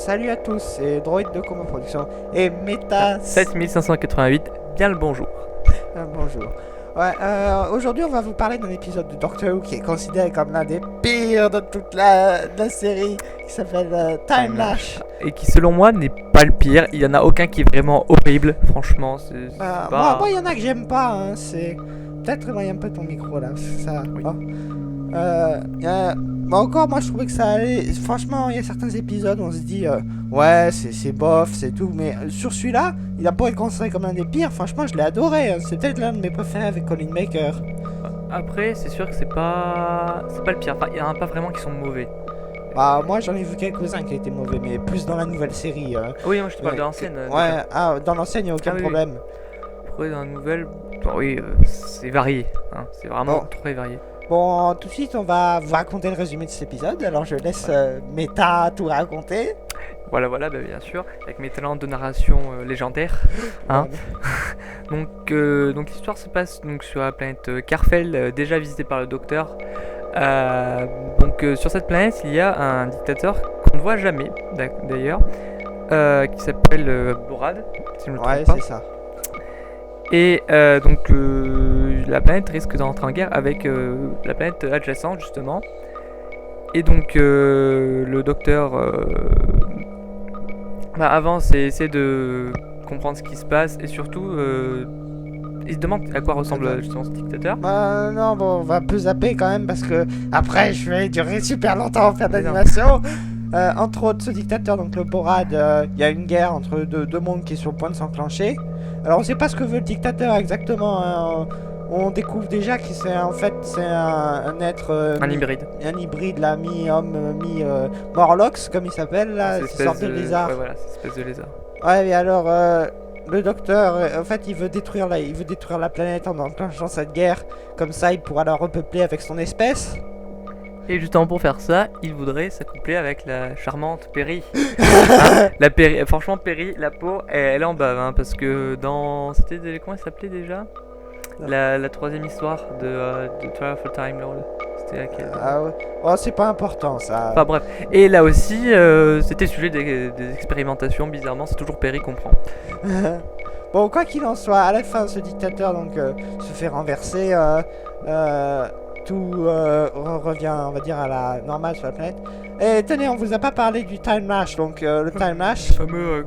Salut à tous, c'est Droid de Combo Production et Meta 7588, bien le bonjour. Bonjour. Ouais, aujourd'hui on va vous parler d'un épisode de Doctor Who qui est considéré comme l'un des pires de toute la série, qui s'appelle Time Lash. Et qui selon moi n'est pas le pire, il y en a aucun qui est vraiment horrible, franchement. C'est pas... Moi il y en a que j'aime pas, hein, c'est... Peut-être éloigne un peu ton micro là, parce que ça... Oui. Encore moi je trouvais que ça allait, franchement il y a certains épisodes où on se dit ouais c'est bof, c'est tout, mais sur celui-là, il a pas été considéré comme l'un des pires, franchement je l'ai adoré, hein. C'est peut-être l'un de mes préférés avec Colin Baker. Après, c'est sûr que c'est pas le pire, enfin, il y en a pas vraiment qui sont mauvais. Bah moi j'en ai vu quelques-uns qui étaient mauvais, mais plus dans la nouvelle série. Oui, moi je te parle de l'ancienne. Ouais, dans l'ancienne il n'y a aucun problème. Après, dans la nouvelle, oui, c'est varié, hein. C'est vraiment très varié. Bon, tout de suite, on va vous raconter le résumé de cet épisode. Alors, je laisse Meta tout raconter. Voilà, bah, bien sûr, avec mes talents de narration légendaires. Hein. donc l'histoire se passe donc, sur la planète Carfel, déjà visitée par le Docteur. Sur cette planète, il y a un dictateur qu'on ne voit jamais, d'ailleurs, qui s'appelle Borad, si je ne me trompe pas. Ouais, c'est ça. Et la planète risque d'entrer en guerre avec la planète adjacente justement. Et donc le docteur avance et essaie de comprendre ce qui se passe. Et surtout il se demande à quoi ressemble justement ce dictateur. Non, bon, on va un peu zapper quand même parce que après je vais durer super longtemps à faire d'animation. Entre autres, ce dictateur, donc le Borad, il y a une guerre entre deux mondes qui est sur le point de s'enclencher. Alors on sait pas ce que veut le dictateur exactement, hein. On découvre déjà que c'est un être... Un hybride. Un hybride là, mi-homme, mi-Morlox comme il s'appelle là, c'est sorte de lézard. Ouais voilà, c'est une espèce de lézard. Ouais mais alors, le docteur, en fait il veut détruire la planète en enclenchant cette guerre. Comme ça il pourra la repeupler avec son espèce. Et justement pour faire ça, il voudrait s'accoupler avec la charmante Perry. Hein, franchement Perry, la peau, elle est en bave, hein, parce que dans... Comment elle s'appelait déjà la troisième histoire de Twilight of Time Lord. C'était laquelle? Ah ouais. Oh c'est pas important ça. Enfin bref. Et là aussi, c'était le sujet des expérimentations, bizarrement, c'est toujours Perry qu'on prend. Bon, quoi qu'il en soit, à la fin ce dictateur donc se fait renverser. Tout revient, on va dire, à la normale sur la planète. Et tenez, on vous a pas parlé du Time Lash. Donc le Time Lash, fameux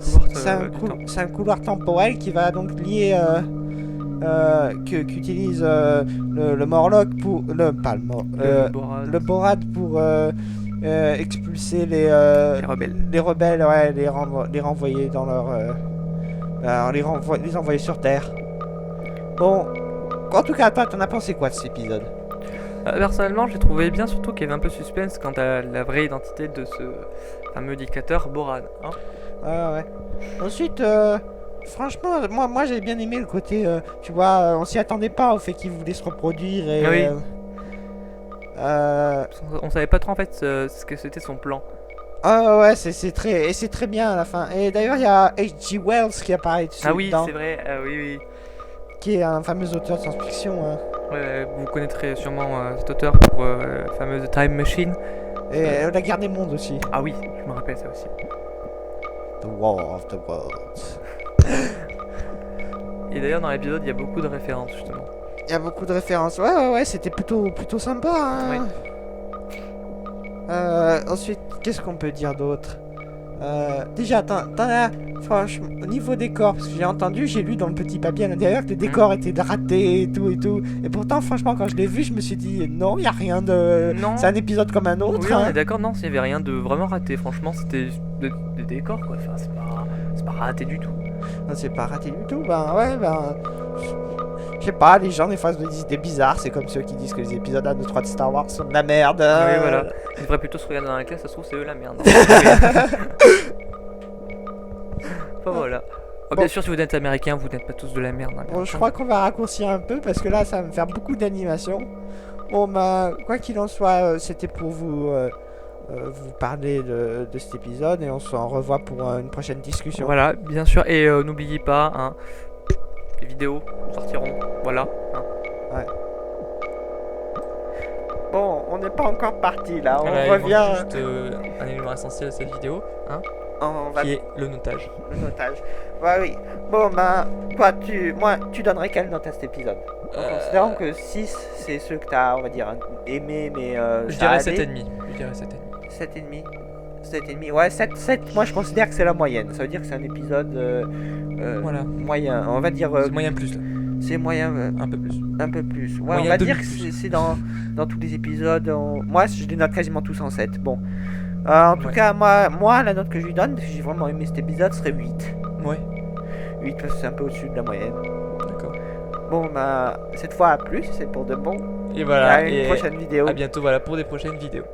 couloir c'est un couloir temporel qui va donc lier, qu'utilise le Morlock pour le Borad pour expulser les rebelles. Les rebelles, ouais, les renvoyer dans leur, les envoyer sur Terre. Bon, en tout cas, toi, t'en as pensé quoi de cet épisode? Personnellement, j'ai trouvé bien, surtout qu'il y avait un peu de suspense quant à la vraie identité de ce fameux dictateur Borad. Hein. Ouais. Ensuite, franchement, moi j'ai bien aimé le côté, tu vois, on s'y attendait pas au fait qu'il voulait se reproduire et... Oui. On savait pas trop en fait ce que c'était son plan. Ouais, c'est très bien à la fin. Et d'ailleurs, il y a H.G. Wells qui apparaît dessus. Ah oui, c'est vrai, oui. Qui est un fameux auteur de science-fiction. Hein. Ouais, vous connaîtrez sûrement cet auteur pour la fameuse Time Machine. Et La Guerre des Mondes aussi. Ah oui, je me rappelle ça aussi. The War of the Worlds. Et d'ailleurs, dans l'épisode, il y a beaucoup de références justement. Il y a beaucoup de références. Ouais, c'était plutôt sympa. Hein. Oui. Ensuite, qu'est-ce qu'on peut dire d'autre? Déjà, t'en as, franchement, au niveau décor, parce que j'ai lu dans le petit papier à l'intérieur que les décors étaient ratés et tout. Et pourtant, franchement, quand je l'ai vu, je me suis dit, non, il y a rien de... Non. C'est un épisode comme un autre. Oui, on est d'accord, non, il n'y avait rien de vraiment raté. Franchement, c'était des décors, quoi. Enfin, c'est pas raté du tout. Non, c'est pas raté du tout. Je sais pas, les gens des fois se disent des bizarres, c'est comme ceux qui disent que les épisodes 1, 2, 3 de Star Wars sont de la merde. Oui, voilà. Ils devraient plutôt se regarder dans la classe, ça se trouve c'est eux la merde. Enfin voilà. Oh, bien sûr, si vous êtes américain, vous n'êtes pas tous de la merde. Hein, bon, je crois qu'on va raccourcir un peu parce que là, ça va me faire beaucoup d'animation. Bon, quoi qu'il en soit, c'était pour vous parler de cet épisode et on se revoit pour une prochaine discussion. Voilà, bien sûr. Et n'oubliez pas, hein, les vidéos sortiront. Voilà. Hein. Ouais. Bon, on n'est pas encore parti là, on voilà, revient. Juste un élément essentiel de cette vidéo. Hein. on va qui est le notage. le notage. Bah oui. Bon, bah, tu donnerais quelle note à cet épisode? En considérant que 6, c'est ceux que t'as, on va dire, aimé, mais Je ça dirais allait. 7,5. Je dirais 7,5. 7,5. 7,5. Ouais, 7, moi je considère que c'est la moyenne. Ça veut dire que c'est un épisode Voilà. moyen. On va dire. C'est moyen plus là. C'est moyen. Un peu plus. Un peu plus. Ouais, Moyen on va demi dire que plus. c'est dans tous les épisodes. Moi, je les note quasiment tous en 7. Bon. En tout Ouais. cas, moi, la note que je lui donne, parce que j'ai vraiment aimé cet épisode, serait 8. Ouais, 8 parce que c'est un peu au-dessus de la moyenne. d'accord. Bon, bah, cette fois à plus, c'est pour de bon. Et voilà. À une Et prochaine vidéo. à bientôt voilà, pour des prochaines vidéos.